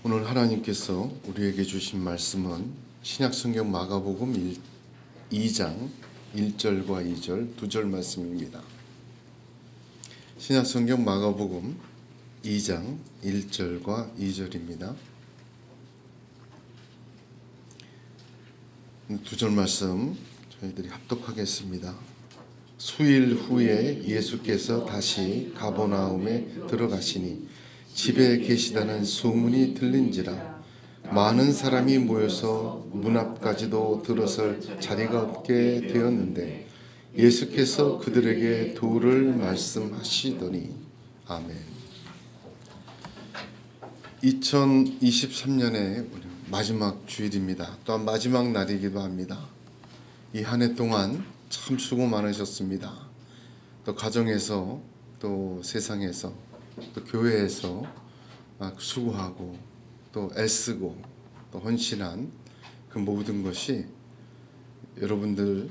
오늘 하나님께서 우리에게 주신 말씀은 신약성경 마가복음 2장 1절과 2절, 2절 말씀입니다. 신약성경 마가복음 2장 1절과 2절입니다. 2절 말씀 저희들이 합독하겠습니다. 수일 후에 예수께서 다시 가버나움에 들어가시니 집에 계시다는 소문이 들린지라 많은 사람이 모여서 문 앞까지도 들어설 자리가 없게 되었는데 예수께서 그들에게 도를 말씀하시더니 아멘. 2023년의 마지막 주일입니다. 또한 마지막 날이기도 합니다. 이 한 해 동안 참 수고 많으셨습니다. 또 가정에서 또 세상에서 또 교회에서 수고하고 또 애쓰고 또 헌신한 그 모든 것이 여러분들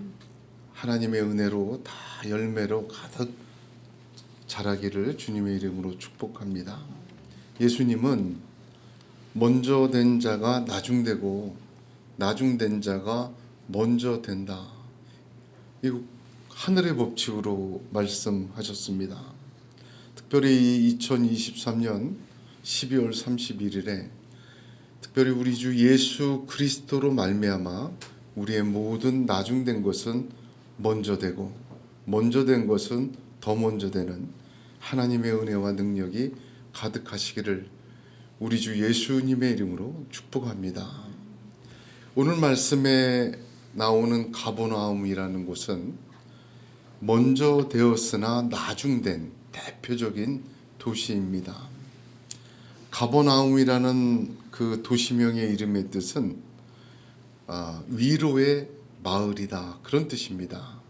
하나님의 은혜로 다 열매로 가득 자라기를 주님의 이름으로 축복합니다. 예수님은 먼저 된 자가 나중되고 나중된 자가 먼저 된다. 이 하늘의 법칙으로 말씀하셨습니다. 특별히 2023년 12월 31일에 특별히 우리 주 예수 그리스도로 말미암아 우리의 모든 나중된 것은 먼저 되고 먼저 된 것은 더 먼저 되는 하나님의 은혜와 능력이 가득하시기를 우리 주 예수님의 이름으로 축복합니다. 오늘 말씀에 나오는 가버나움이라는 곳은 먼저 되었으나 나중된 대표적인 도시입니다. 가버나움이라는 그 도시명의 이름의 뜻은 위로의 마을이다, 그런 뜻입니다.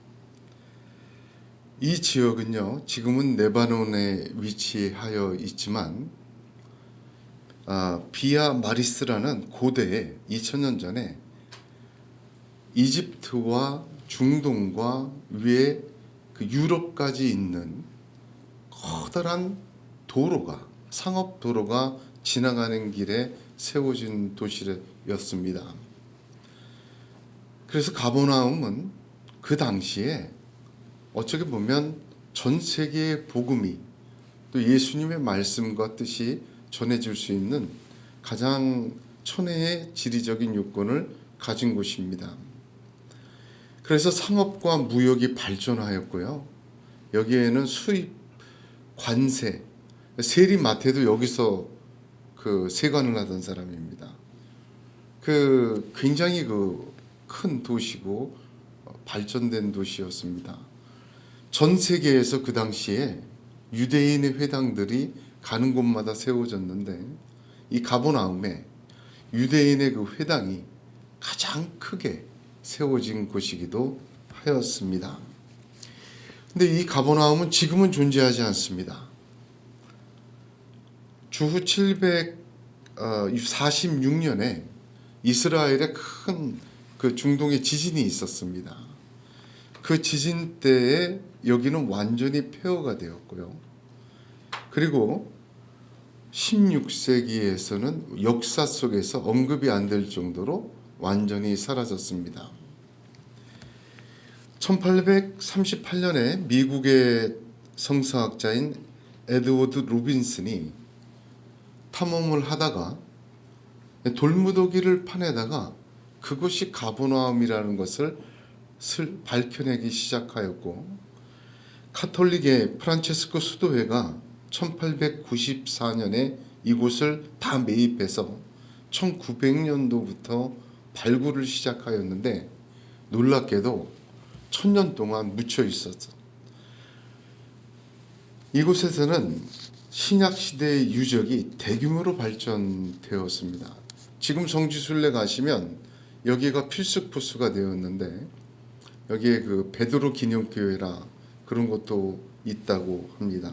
이 지역은요, 지금은 레바논에 위치하여 있지만 비아 마리스라는 고대에 2000년 전에 이집트와 중동과 위에 그 유럽까지 있는 커다란 도로가, 상업 도로가 지나가는 길에 세워진 도시였습니다. 그래서 가버나움은 그 당시에 어떻게 보면 전 세계의 복음이 또 예수님의 말씀과 뜻이 전해질 수 있는 가장 천혜의 지리적인 요건을 가진 곳입니다. 그래서 상업과 무역이 발전하였고요. 여기에는 수입, 관세, 세리마태도 여기서 그 세관을 하던 사람입니다. 그 굉장히 그 큰 도시고 발전된 도시였습니다. 전 세계에서 그 당시에 유대인의 회당들이 가는 곳마다 세워졌는데 이 가버나움에 유대인의 그 회당이 가장 크게 세워진 곳이기도 하였습니다. 근데 이 가버나움은 지금은 존재하지 않습니다. 주후 746년에 이스라엘에 큰 그 중동의 지진이 있었습니다. 그 지진 때에 여기는 완전히 폐허가 되었고요. 그리고 16세기에서는 역사 속에서 언급이 안 될 정도로 완전히 사라졌습니다. 1838년에 미국의 성서학자인 에드워드 로빈슨이 탐험을 하다가 돌무더기를 파내다가 그곳이 가버나움이라는 것을 밝혀내기 시작하였고, 카톨릭의 프란체스코 수도회가 1894년에 이곳을 다 매입해서 1900년도부터 발굴을 시작하였는데 놀랍게도 1000년 동안 묻혀 있었어. 이곳에서는 신약시대의 유적이 대규모로 발전되었습니다. 지금 성지순례 가시면 여기가 필수코스가 되었는데 여기에 그 베드로 기념교회라 그런 것도 있다고 합니다.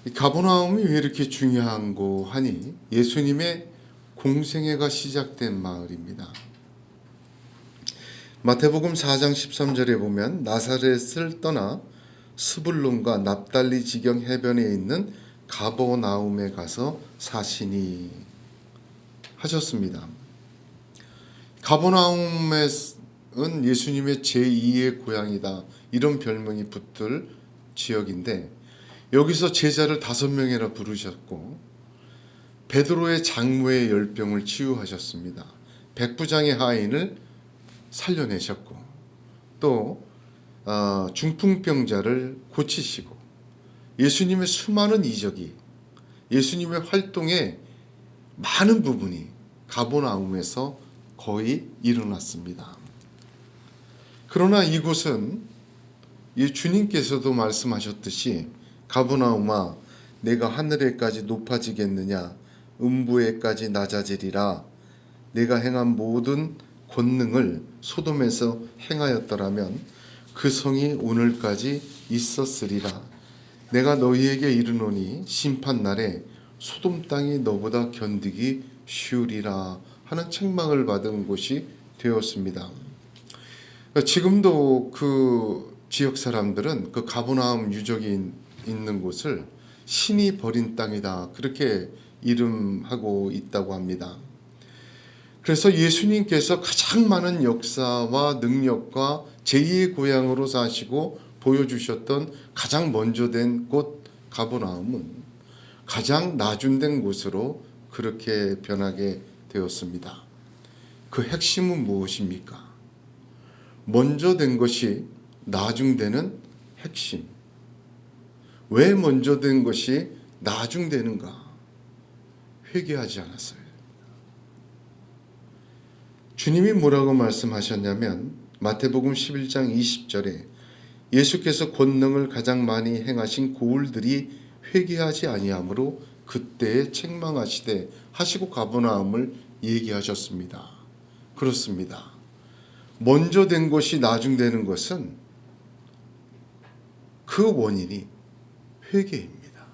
이 가버나움이 왜 이렇게 중요한고 하니 예수님의 공생애가 시작된 마을입니다. 마태복음 4장 13절에 보면 나사렛을 떠나 스불론과 납달리 지경 해변에 있는 가버나움에 가서 사시니 하셨습니다. 가버나움은 예수님의 제2의 고향이다, 이런 별명이 붙을 지역인데, 여기서 제자를 5명이나 부르셨고 베드로의 장모의 열병을 치유하셨습니다. 백부장의 하인을 살려내셨고 또 중풍병자를 고치시고, 예수님의 수많은 이적이, 예수님의 활동의 많은 부분이 가버나움에서 거의 일어났습니다. 그러나 이곳은 주님께서도 말씀하셨듯이 가버나움아 내가 하늘에까지 높아지겠느냐, 음부에까지 낮아지리라. 내가 행한 모든 권능을 소돔에서 행하였더라면 그 성이 오늘까지 있었으리라. 내가 너희에게 이르노니 심판날에 소돔 땅이 너보다 견디기 쉬우리라 하는 책망을 받은 곳이 되었습니다. 지금도 그 지역 사람들은 그 가버나움 유적이 있는 곳을 신이 버린 땅이다, 그렇게 이름하고 있다고 합니다. 그래서 예수님께서 가장 많은 역사와 능력과 제2의 고향으로 사시고 보여주셨던 가장 먼저 된 곳 가버나움은 가장 나중된 곳으로 그렇게 변하게 되었습니다. 그 핵심은 무엇입니까? 먼저 된 것이 나중되는 핵심. 왜 먼저 된 것이 나중되는가? 회개하지 않았어요. 주님이 뭐라고 말씀하셨냐면 마태복음 11장 20절에 예수께서 권능을 가장 많이 행하신 고울들이 회개하지 아니하므로 그때에 책망하시되 하시고 가버나움을 얘기하셨습니다. 그렇습니다. 먼저 된 것이 나중되는 것은 그 원인이 회개입니다.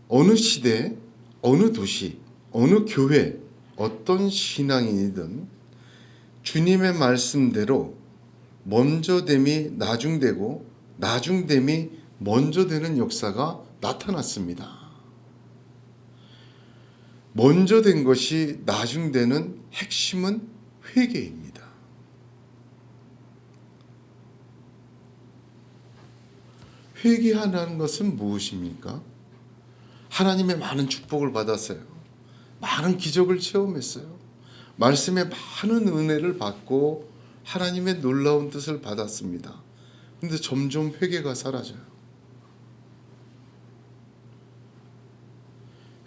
어느 시대, 어느 도시, 어느 교회, 어떤 신앙인이든 주님의 말씀대로 먼저됨이 나중되고 나중됨이 먼저되는 역사가 나타났습니다. 먼저 된 것이 나중되는 핵심은 회개입니다. 회개하는 것은 무엇입니까? 하나님의 많은 축복을 받았어요. 많은 기적을 체험했어요. 말씀에 많은 은혜를 받고 하나님의 놀라운 뜻을 받았습니다. 근데 점점 회개가 사라져요.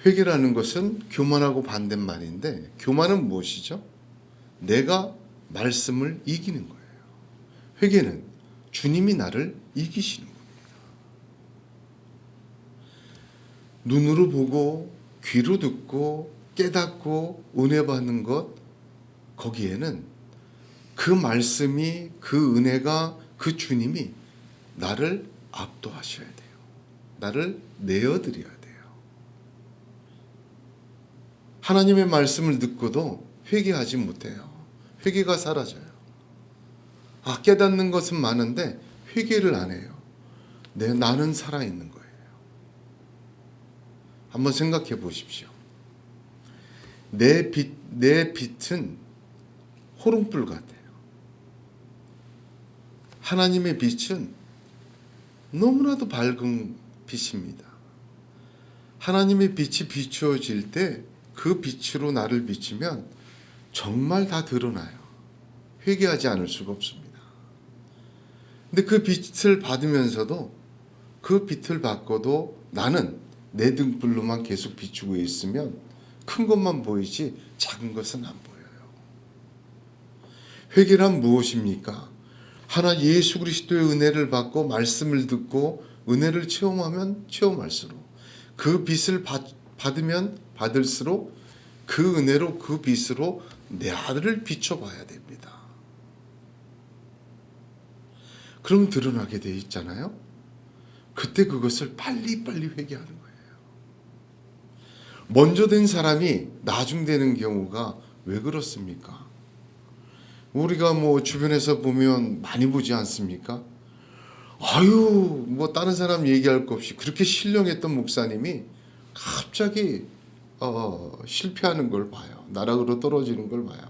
회개라는 것은 교만하고 반대말인데, 교만은 무엇이죠? 내가 말씀을 이기는 거예요. 회개는 주님이 나를 이기시는 겁니다. 눈으로 보고 귀로 듣고 깨닫고 은혜 받는 것, 거기에는 그 말씀이, 그 은혜가, 그 주님이 나를 압도하셔야 돼요. 나를 내어드려야 돼요. 하나님의 말씀을 듣고도 회개하지 못해요. 회개가 사라져요. 깨닫는 것은 많은데 회개를 안 해요. 나는 살아있는 거예요. 한번 생각해 보십시오. 내 빛은 호롱불 같아요. 하나님의 빛은 너무나도 밝은 빛입니다. 하나님의 빛이 비추어질 때 그 빛으로 나를 비추면 정말 다 드러나요. 회개하지 않을 수가 없습니다. 근데 그 빛을 받으면서도, 그 빛을 받고도 나는 내 등불로만 계속 비추고 있으면 큰 것만 보이지 작은 것은 안 보여요. 회개란 무엇입니까? 하나 예수 그리스도의 은혜를 받고 말씀을 듣고 은혜를 체험하면 체험할수록, 그 빛을 받으면 받을수록 그 은혜로, 그 빛으로 내 아들을 비춰봐야 됩니다. 그럼 드러나게 돼 있잖아요. 그때 그것을 빨리빨리 회개하는 거예요. 먼저 된 사람이 나중되는 경우가 왜 그렇습니까? 우리가 주변에서 보면 많이 보지 않습니까? 아유, 뭐 다른 사람 얘기할 것 없이 그렇게 신령했던 목사님이 갑자기 실패하는 걸 봐요. 나락으로 떨어지는 걸 봐요.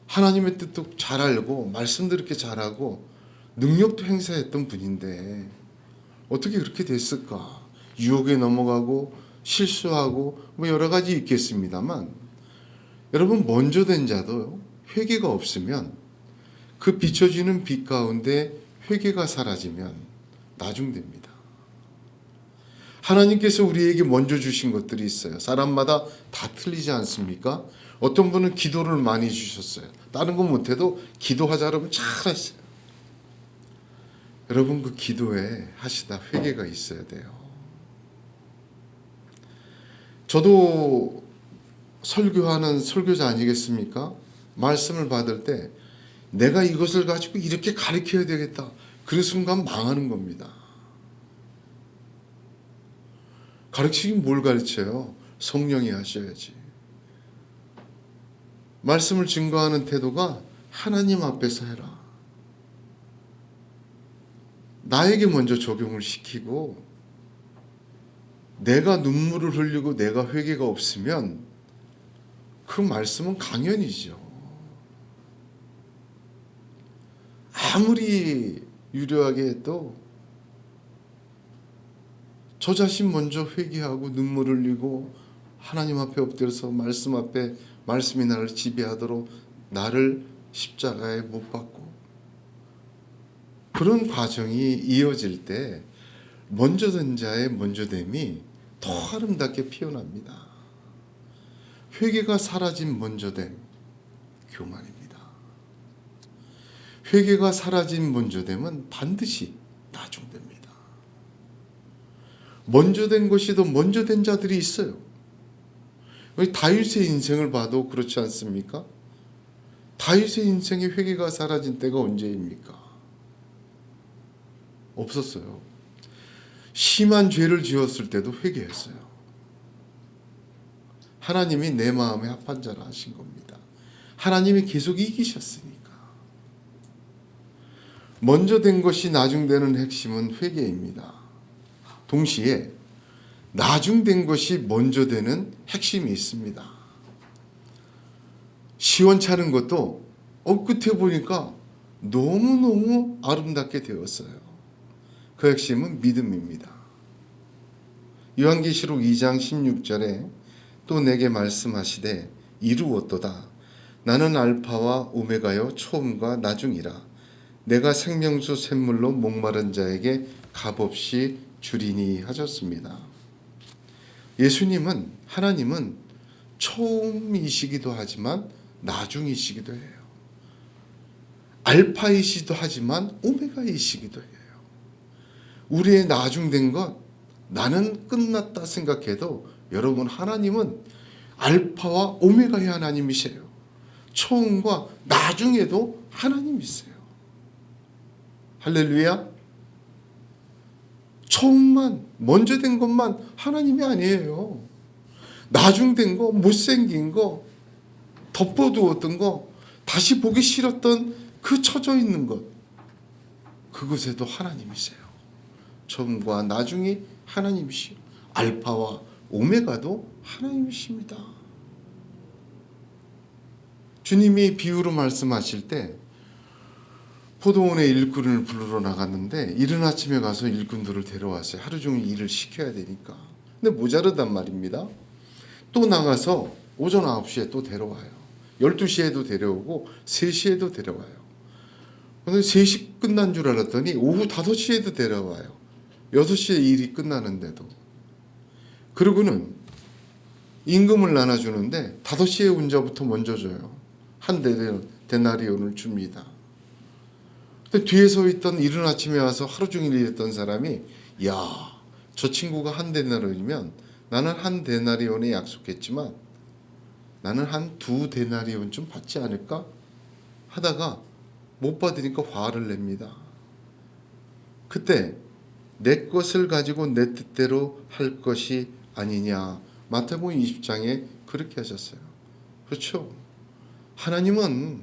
하나님의 뜻도 잘 알고 말씀도 이렇게 잘하고 능력도 행사했던 분인데 어떻게 그렇게 됐을까? 유혹에 넘어가고 실수하고 뭐 여러 가지 있겠습니다만, 여러분, 먼저 된 자도 회개가 없으면, 그 비춰지는 빛 가운데 회개가 사라지면 나중됩니다. 하나님께서 우리에게 먼저 주신 것들이 있어요. 사람마다 다 틀리지 않습니까? 어떤 분은 기도를 많이 주셨어요. 다른 거 못해도 기도하자 그러면 잘하시죠. 여러분, 그 기도에 하시다 회개가 있어야 돼요. 저도 설교하는 설교자 아니겠습니까? 말씀을 받을 때 내가 이것을 가지고 이렇게 가르쳐야 되겠다. 그 순간 망하는 겁니다. 가르치긴 뭘 가르쳐요? 성령이 하셔야지. 말씀을 증거하는 태도가 하나님 앞에서 해라. 나에게 먼저 적용을 시키고, 내가 눈물을 흘리고 내가 회개가 없으면 그 말씀은 강연이죠. 아무리 유려하게 해도 저 자신 먼저 회개하고 눈물 흘리고 하나님 앞에 엎드려서 말씀 앞에 말씀이 나를 지배하도록 나를 십자가에 못 박고, 그런 과정이 이어질 때 먼저 된 자의 먼저됨이 더 아름답게 피어납니다. 회개가 사라진 먼저됨, 교만입니다. 회개가 사라진 먼저됨은 반드시 나중됩니다. 먼저 된 것이 더 먼저 된 자들이 있어요. 우리 다윗의 인생을 봐도 그렇지 않습니까? 다윗의 인생에 회개가 사라진 때가 언제입니까? 없었어요. 심한 죄를 지었을 때도 회개했어요. 하나님이 내 마음에 합한 자라 하신 겁니다. 하나님이 계속 이기셨으니까. 먼저 된 것이 나중되는 핵심은 회개입니다. 동시에 나중된 것이 먼저 되는 핵심이 있습니다. 시원찮은 것도 끝에 보니까 너무너무 아름답게 되었어요. 그 핵심은 믿음입니다. 요한계시록 2장 16절에 또 내게 말씀하시되 이루었도다. 나는 알파와 오메가요 처음과 나중이라. 내가 생명수 샘물로 목마른 자에게 값없이 주리니 하셨습니다. 예수님은, 하나님은 처음이시기도 하지만 나중이시기도 해요. 알파이시기도 하지만 오메가이시기도 해요. 우리의 나중된 것, 나는 끝났다 생각해도 여러분, 하나님은 알파와 오메가의 하나님이세요. 처음과 나중에도 하나님이세요. 할렐루야. 처음만, 먼저 된 것만 하나님이 아니에요. 나중된 거, 못생긴 거, 덮어두었던 거, 다시 보기 싫었던 그 처져 있는 것, 그것에도 하나님이세요. 처음과 나중이 하나님이시요, 알파와 오메가도 하나님이십니다. 주님이 비유로 말씀하실 때 포도원에 일꾼을 부르러 나갔는데 이른 아침에 가서 일꾼들을 데려왔어요. 하루 종일 일을 시켜야 되니까. 근데 모자르단 말입니다. 또 나가서 오전 9시에 또 데려와요. 12시에도 데려오고 3시에도 데려와요. 근데 3시 끝난 줄 알았더니 오후 5시에도 데려와요. 6시에 일이 끝나는데도. 그러고는 임금을 나눠주는데 5시에 온 자부터 먼저 줘요. 한 데나리온을 줍니다. 근데 뒤에 서 있던 이른 아침에 와서 하루 종일 일했던 사람이, 야, 저 친구가 한 데나리온이면 나는 한 데나리온에 약속했지만 나는 한 2데나리온 좀 받지 않을까 하다가 못 받으니까 화를 냅니다. 그때 내 것을 가지고 내 뜻대로 할 것이 아니냐, 마태복음 20장에 그렇게 하셨어요. 그렇죠? 하나님은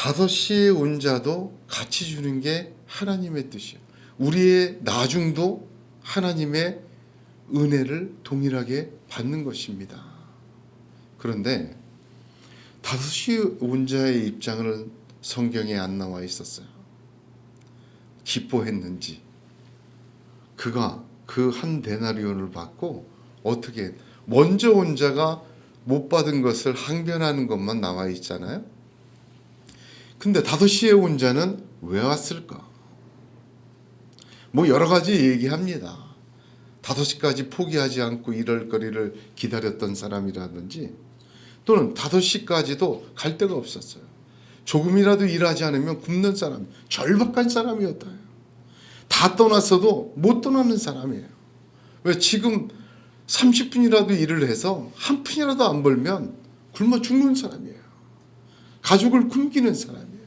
5시에 온 자도 같이 주는 게 하나님의 뜻이에요. 우리의 나중도 하나님의 은혜를 동일하게 받는 것입니다. 그런데 5시에 온 자의 입장을 성경에 안 나와 있었어요. 기뻐했는지, 그가 그 한 데나리온을 받고 어떻게, 먼저 온 자가 못 받은 것을 항변하는 것만 나와 있잖아요. 근데 5시에 온 자는 왜 왔을까? 뭐 여러 가지 얘기합니다. 5시까지 포기하지 않고 이럴 거리를 기다렸던 사람이라든지, 또는 5시까지도 갈 데가 없었어요. 조금이라도 일하지 않으면 굶는 사람, 절박한 사람이었다. 다 떠났어도 못 떠나는 사람이에요. 왜? 지금 30분이라도 일을 해서 한 푼이라도 안 벌면 굶어 죽는 사람이에요. 가족을 굶기는 사람이에요.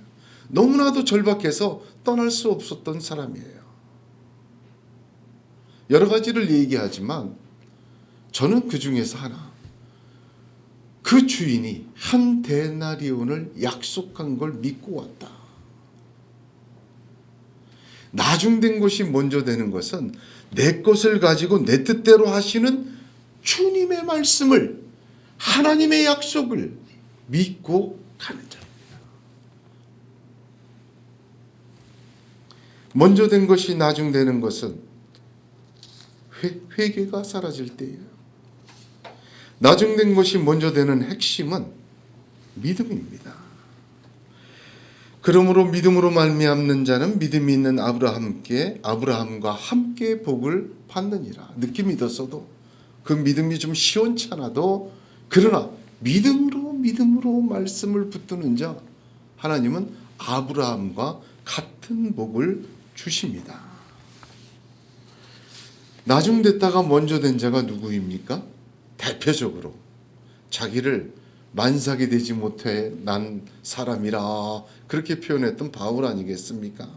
너무나도 절박해서 떠날 수 없었던 사람이에요. 여러 가지를 얘기하지만 저는 그 중에서 하나, 그 주인이 한 데나리온을 약속한 걸 믿고 왔다. 나중된 것이 먼저 되는 것은 내 것을 가지고 내 뜻대로 하시는 주님의 말씀을, 하나님의 약속을 믿고 가는 자입니다. 먼저 된 것이 나중되는 것은 회개가 사라질 때예요. 나중된 것이 먼저 되는 핵심은 믿음입니다. 그러므로 믿음으로 말미암는 자는 믿음이 있는 아브라함과 함께 복을 받느니라. 늦게 믿었어도, 그 믿음이 좀 시원찮아도, 그러나 믿음으로 말씀을 붙드는 자, 하나님은 아브라함과 같은 복을 주십니다. 나중됐다가 먼저 된 자가 누구입니까? 대표적으로 자기를 만삭이 되지 못해 난 사람이라 그렇게 표현했던 바울 아니겠습니까?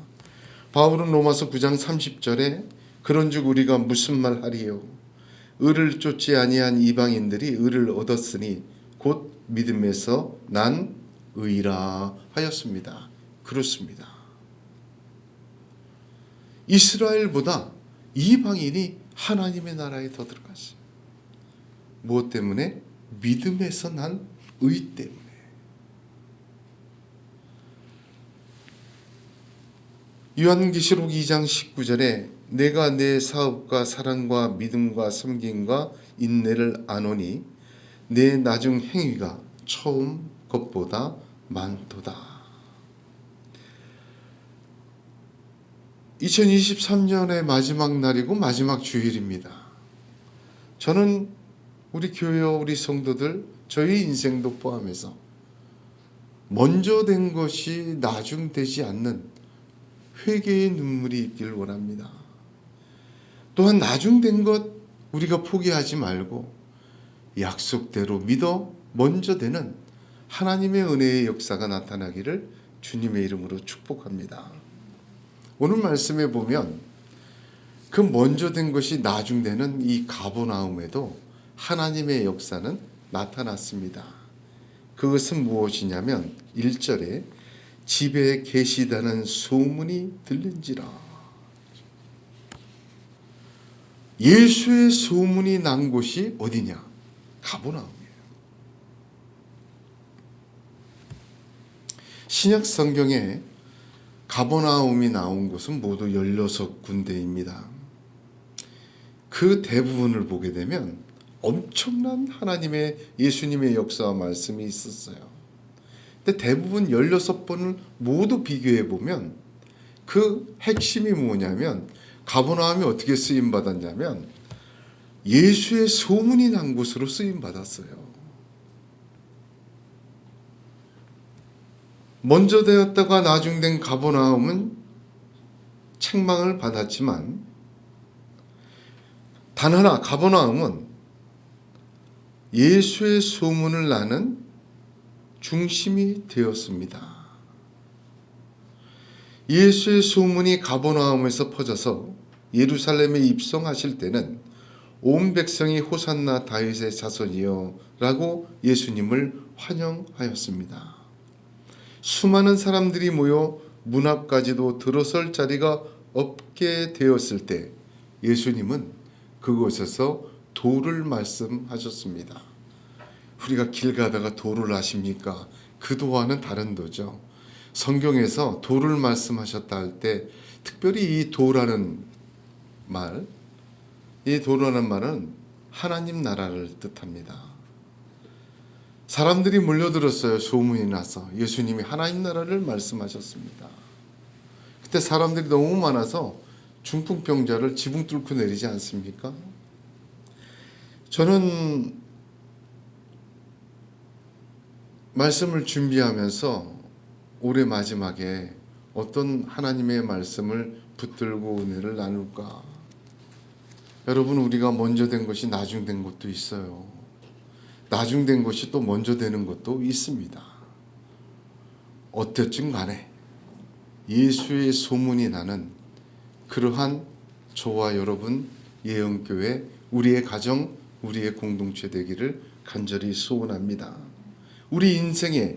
바울은 로마서 9장 30절에 그런즉 우리가 무슨 말 하리요? 의를 쫓지 아니한 이방인들이 의를 얻었으니 곧 믿음에서 난 의라 하였습니다. 그렇습니다. 이스라엘보다 이방인이 하나님의 나라에 더 들어갔어요. 무엇 때문에? 믿음에서 난 의 때문에. 요한계시록 2장 19절에 내가 내 사업과 사랑과 믿음과 섬김과 인내를 아노니 내 나중 행위가 처음 것보다 많도다. 2023년의 마지막 날이고 마지막 주일입니다. 저는 우리 교회와 우리 성도들, 저희 인생도 포함해서 먼저 된 것이 나중되지 않는 회개의 눈물이 있길 원합니다. 또한 나중된 것 우리가 포기하지 말고 약속대로 믿어 먼저 되는 하나님의 은혜의 역사가 나타나기를 주님의 이름으로 축복합니다. 오늘 말씀에 보면 그 먼저 된 것이 나중되는 이 가버나움에도 하나님의 역사는 나타났습니다. 그것은 무엇이냐면 1절에 집에 계시다는 소문이 들린지라. 예수의 소문이 난 곳이 어디냐? 가버나움이에요. 신약 성경에 가버나움이 나온 곳은 모두 16군데입니다. 그 대부분을 보게 되면 엄청난 하나님의 예수님의 역사와 말씀이 있었어요. 근데 대부분 16번을 모두 비교해 보면 그 핵심이 뭐냐면, 가버나움이 어떻게 쓰임 받았냐면 예수의 소문이 난 곳으로 쓰임 받았어요. 먼저 되었다가 나중된 가버나움은 책망을 받았지만, 단 하나 가버나움은 예수의 소문을 나는 중심이 되었습니다. 예수의 소문이 가버나움에서 퍼져서 예루살렘에 입성하실 때는 온 백성이 호산나 다윗의 자손이여 라고 예수님을 환영하였습니다. 수많은 사람들이 모여 문 앞까지도 들어설 자리가 없게 되었을 때 예수님은 그곳에서 도를 말씀하셨습니다. 우리가 길 가다가 도를 아십니까? 그 도와는 다른 도죠. 성경에서 도를 말씀하셨다 할 때 특별히 이 도라는 말, 이 도라는 말은 하나님 나라를 뜻합니다. 사람들이 몰려들었어요. 소문이 나서 예수님이 하나님 나라를 말씀하셨습니다. 그때 사람들이 너무 많아서 중풍병자를 지붕 뚫고 내리지 않습니까? 저는 말씀을 준비하면서 올해 마지막에 어떤 하나님의 말씀을 붙들고 은혜를 나눌까? 여러분, 우리가 먼저 된 것이 나중된 것도 있어요. 나중된 것이 또 먼저 되는 것도 있습니다. 어쨌든 간에 예수의 소문이 나는 그러한 저와 여러분 예언교회, 우리의 가정, 우리의 공동체 되기를 간절히 소원합니다. 우리 인생에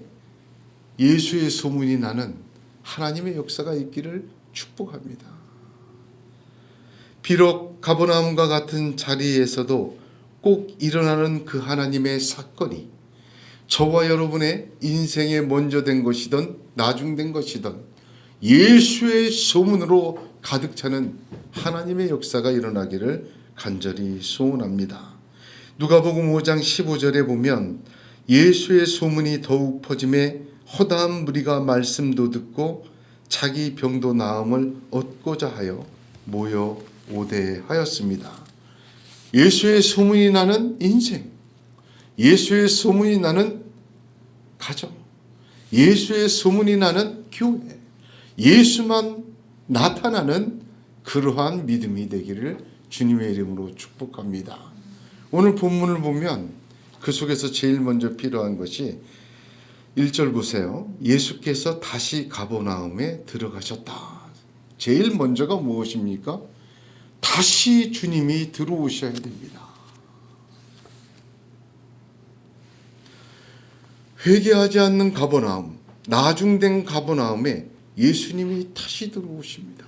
예수의 소문이 나는 하나님의 역사가 있기를 축복합니다. 비록 가버나움과 같은 자리에서도 꼭 일어나는 그 하나님의 사건이 저와 여러분의 인생에 먼저 된 것이든 나중된 것이든 예수의 소문으로 가득 차는 하나님의 역사가 일어나기를 간절히 소원합니다. 누가복음 5장 15절에 보면 예수의 소문이 더욱 퍼짐에 허다한 무리가 말씀도 듣고 자기 병도 나음을 얻고자 하여 모여 오대하였습니다. 예수의 소문이 나는 인생, 예수의 소문이 나는 가정, 예수의 소문이 나는 교회, 예수만 나타나는 그러한 믿음이 되기를 주님의 이름으로 축복합니다. 오늘 본문을 보면 그 속에서 제일 먼저 필요한 것이 1절 보세요. 예수께서 다시 가버나움에 들어가셨다. 제일 먼저가 무엇입니까? 다시 주님이 들어오셔야 됩니다. 회개하지 않는 가버나움, 나중된 가버나움에 예수님이 다시 들어오십니다.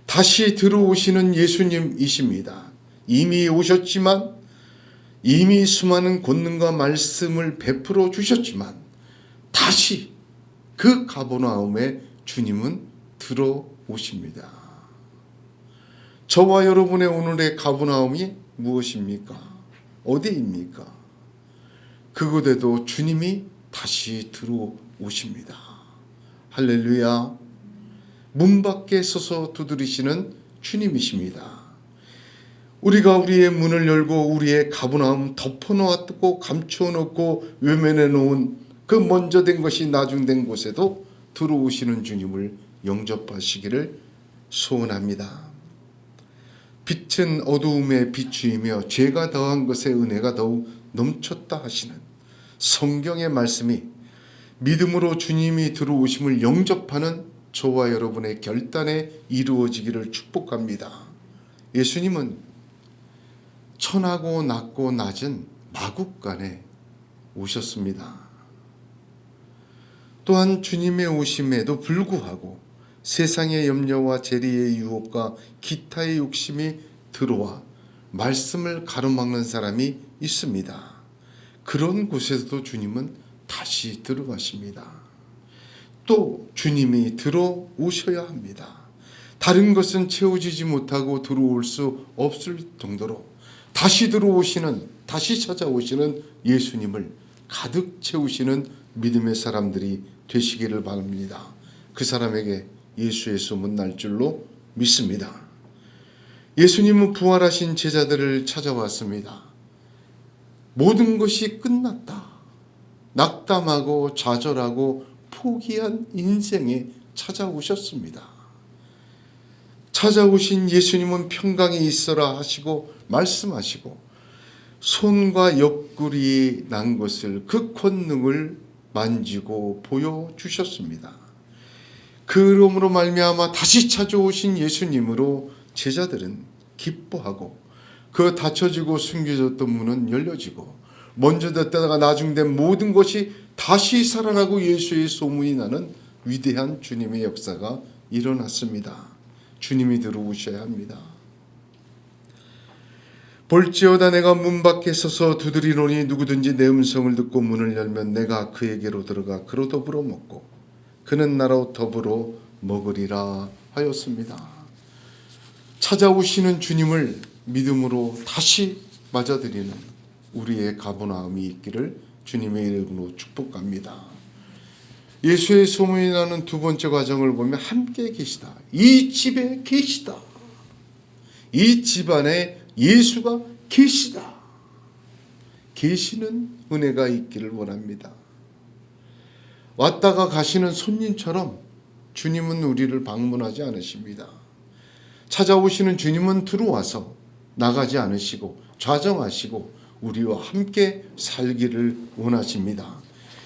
다시 들어오시는 예수님이십니다. 이미 오셨지만, 이미 수많은 권능과 말씀을 베풀어 주셨지만 다시 그 가버나움에 주님은 들어오십니다. 저와 여러분의 오늘의 가버나움이 무엇입니까? 어디입니까? 그곳에도 주님이 다시 들어오십니다. 할렐루야. 문 밖에 서서 두드리시는 주님이십니다. 우리가 우리의 문을 열고 우리의 가버나움 덮어놓았고 감춰놓고 외면해 놓은 그 먼저 된 것이 나중된 곳에도 들어오시는 주님을 영접하시기를 소원합니다. 빛은 어두움에 비추이며 죄가 더한 것에 은혜가 더욱 넘쳤다 하시는 성경의 말씀이 믿음으로 주님이 들어오심을 영접하는 저와 여러분의 결단에 이루어지기를 축복합니다. 예수님은 천하고 낮고 낮은 마국간에 오셨습니다. 또한 주님의 오심에도 불구하고 세상의 염려와 재리의 유혹과 기타의 욕심이 들어와 말씀을 가로막는 사람이 있습니다. 그런 곳에서도 주님은 다시 들어가십니다. 또 주님이 들어오셔야 합니다. 다른 것은 채워지지 못하고 들어올 수 없을 정도로 다시 들어오시는, 다시 찾아오시는 예수님을 가득 채우시는 믿음의 사람들이 되시기를 바랍니다. 그 사람에게 예수의 소문 날 줄로 믿습니다. 예수님은 부활하신 제자들을 찾아왔습니다. 모든 것이 끝났다. 낙담하고 좌절하고 포기한 인생에 찾아오셨습니다. 찾아오신 예수님은 평강이 있어라 하시고 말씀하시고 손과 옆구리 난 것을 그 권능을 만지고 보여주셨습니다. 그러므로 말미암아 다시 찾아오신 예수님으로 제자들은 기뻐하고 그 닫혀지고 숨겨졌던 문은 열려지고 먼저 됐다가 나중된 모든 것이 다시 살아나고 예수의 소문이 나는 위대한 주님의 역사가 일어났습니다. 주님이 들어오셔야 합니다. 볼지어다 내가 문 밖에 서서 두드리노니 누구든지 내 음성을 듣고 문을 열면 내가 그에게로 들어가 그로 더불어 먹고 그는 나로 더불어 먹으리라 하였습니다. 찾아오시는 주님을 믿음으로 다시 맞아들이는 우리의 가보나움이 있기를 주님의 이름으로 축복합니다. 예수의 소문이 나는 두 번째 과정을 보면 함께 계시다. 이 집에 계시다. 이 집안에 예수가 계시다. 계시는 은혜가 있기를 원합니다. 왔다가 가시는 손님처럼 주님은 우리를 방문하지 않으십니다. 찾아오시는 주님은 들어와서 나가지 않으시고 좌정하시고 우리와 함께 살기를 원하십니다.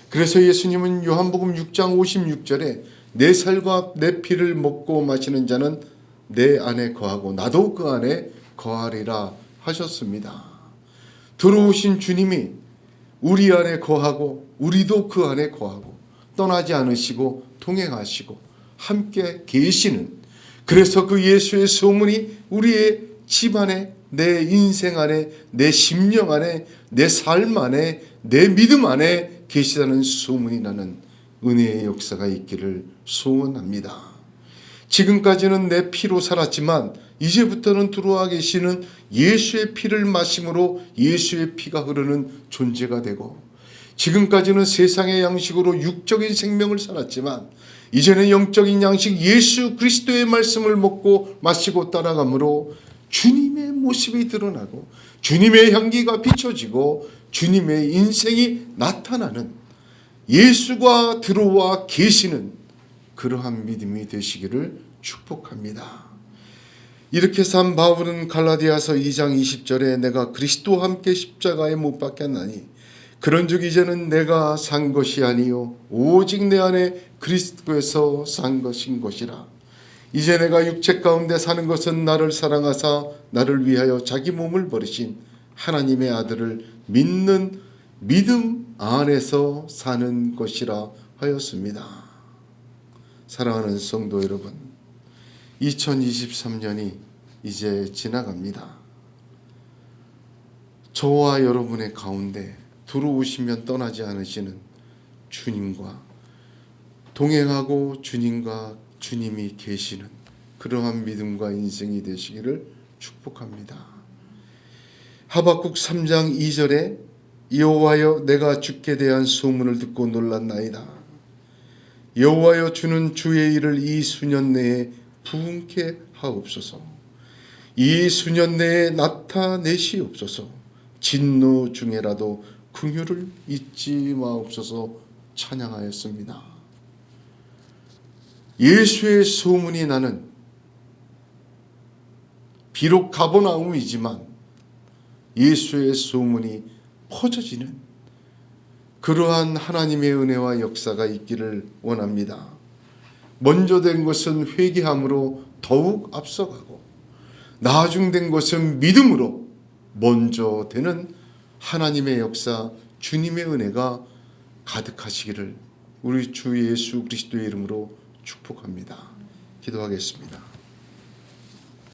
그래서 예수님은 요한복음 6장 56절에 내 살과 내 피를 먹고 마시는 자는 내 안에 거하고 나도 그 안에 거하리라 하셨습니다. 들어오신 주님이 우리 안에 거하고 우리도 그 안에 거하고 떠나지 않으시고 동행하시고 함께 계시는, 그래서 그 예수의 소문이 우리의 집안에, 내 인생 안에, 내 심령 안에, 내 삶 안에, 내 믿음 안에 계시다는 소문이 나는 은혜의 역사가 있기를 소원합니다. 지금까지는 내 피로 살았지만 이제부터는 들어와 계시는 예수의 피를 마심으로 예수의 피가 흐르는 존재가 되고, 지금까지는 세상의 양식으로 육적인 생명을 살았지만 이제는 영적인 양식 예수 그리스도의 말씀을 먹고 마시고 따라가므로 주님의 모습이 드러나고 주님의 향기가 비춰지고 주님의 인생이 나타나는, 예수가 들어와 계시는 그러한 믿음이 되시기를 축복합니다. 이렇게 산 바울은 갈라디아서 2장 20절에 내가 그리스도와 함께 십자가에 못 박혔나니 그런즉 이제는 내가 산 것이 아니요 오직 내 안에 그리스도에서 산 것인 것이라. 이제 내가 육체 가운데 사는 것은 나를 사랑하사 나를 위하여 자기 몸을 버리신 하나님의 아들을 믿는 믿음 안에서 사는 것이라 하였습니다. 사랑하는 성도 여러분, 2023년이 이제 지나갑니다. 저와 여러분의 가운데 들어오시면 떠나지 않으시는 주님과 동행하고 주님과 주님이 계시는 그러한 믿음과 인생이 되시기를 축복합니다. 하박국 3장 2절에 여호와여 내가 주께 대한 소문을 듣고 놀랐나이다. 여호와여 주는 주의 일을 이 수년 내에 부흥케 하옵소서. 이 수년 내에 나타내시옵소서. 진노 중에라도 긍휼을 잊지 마옵소서 찬양하였습니다. 예수의 소문이 나는, 비록 가버나움이지만 예수의 소문이 퍼져지는 그러한 하나님의 은혜와 역사가 있기를 원합니다. 먼저 된 것은 회개함으로 더욱 앞서가고 나중된 것은 믿음으로 먼저 되는 하나님의 역사, 주님의 은혜가 가득하시기를 우리 주 예수 그리스도의 이름으로 축복합니다. 기도하겠습니다.